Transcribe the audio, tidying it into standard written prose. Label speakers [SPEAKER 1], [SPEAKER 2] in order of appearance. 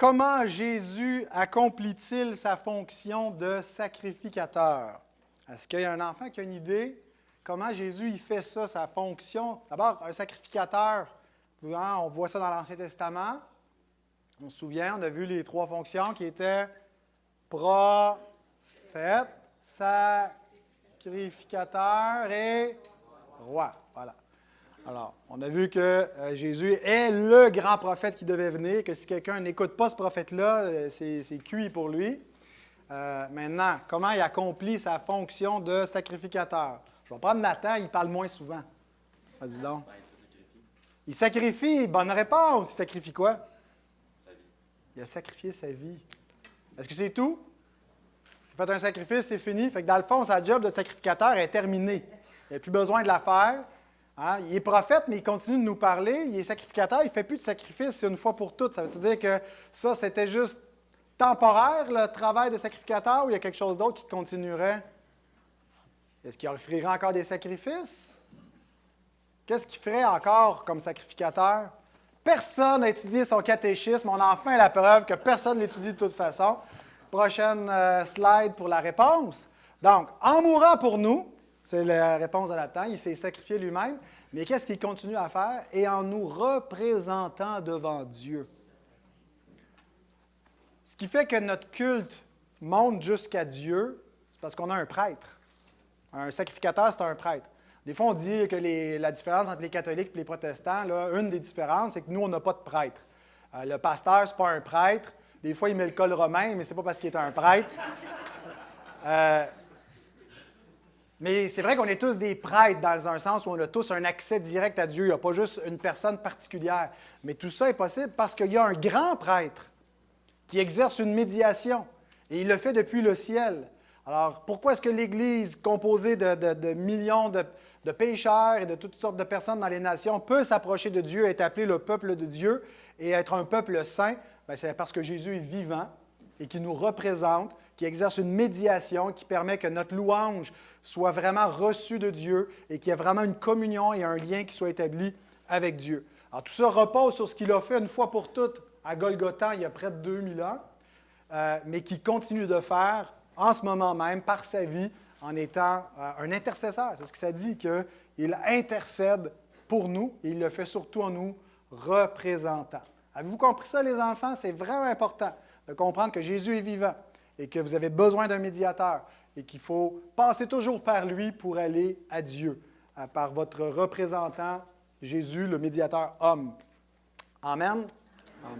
[SPEAKER 1] Comment Jésus accomplit-il sa fonction de sacrificateur? Est-ce qu'il y a un enfant qui a une idée? Comment Jésus il fait ça, sa fonction? D'abord, un sacrificateur, on voit ça dans l'Ancien Testament. On se souvient, on a vu les trois fonctions qui étaient prophète, sacrificateur et roi. Voilà. Alors, on a vu que Jésus est le grand prophète qui devait venir, que si quelqu'un n'écoute pas ce prophète-là, c'est cuit pour lui. Maintenant, comment il accomplit sa fonction de sacrificateur? Je vais prendre Nathan, il parle moins souvent. Vas-y donc. Il sacrifie, bonne réponse. Il sacrifie quoi?
[SPEAKER 2] Sa vie.
[SPEAKER 1] Il a sacrifié sa vie. Est-ce que c'est tout? Il fait un sacrifice, c'est fini. Fait que dans le fond, sa job de sacrificateur est terminée. Il n'a plus besoin de la faire. Hein? Il est prophète, mais il continue de nous parler. Il est sacrificateur, il ne fait plus de sacrifice une fois pour toutes. Ça veut dire que ça, c'était juste temporaire, le travail de sacrificateur, ou il y a quelque chose d'autre qui continuerait? Est-ce qu'il offrirait encore des sacrifices? Qu'est-ce qu'il ferait encore comme sacrificateur? Personne n'a étudié son catéchisme. On a enfin la preuve que personne ne l'étudie de toute façon. Prochaine slide pour la réponse. Donc, en mourant pour nous, c'est la réponse de Nathan, il s'est sacrifié lui-même, mais qu'est-ce qu'il continue à faire? Et en nous représentant devant Dieu. Ce qui fait que notre culte monte jusqu'à Dieu, c'est parce qu'on a un prêtre. Un sacrificateur, c'est un prêtre. Des fois, on dit que la différence entre les catholiques et les protestants, là, une des différences, c'est que nous, on n'a pas de prêtre. Le pasteur, ce n'est pas un prêtre. Des fois, il met le col romain, mais ce n'est pas parce qu'il est un prêtre. Mais c'est vrai qu'on est tous des prêtres dans un sens où on a tous un accès direct à Dieu. Il n'y a pas juste une personne particulière. Mais tout ça est possible parce qu'il y a un grand prêtre qui exerce une médiation. Et il le fait depuis le ciel. Alors, pourquoi est-ce que l'Église, composée de millions de pécheurs et de toutes sortes de personnes dans les nations, peut s'approcher de Dieu, être appelée le peuple de Dieu et être un peuple saint? Bien, c'est parce que Jésus est vivant et qui nous représente, qui exerce une médiation qui permet que notre louange soit vraiment reçue de Dieu et qu'il y ait vraiment une communion et un lien qui soit établi avec Dieu. Alors, tout ça repose sur ce qu'il a fait une fois pour toutes à Golgotha il y a près de 2000 ans, mais qu'il continue de faire en ce moment même par sa vie en étant un intercesseur. C'est ce que ça dit, qu'il intercède pour nous et il le fait surtout en nous représentant. Avez-vous compris ça, les enfants? C'est vraiment important de comprendre que Jésus est vivant et que vous avez besoin d'un médiateur et qu'il faut passer toujours par lui pour aller à Dieu, par votre représentant, Jésus, le médiateur homme. Amen. Amen.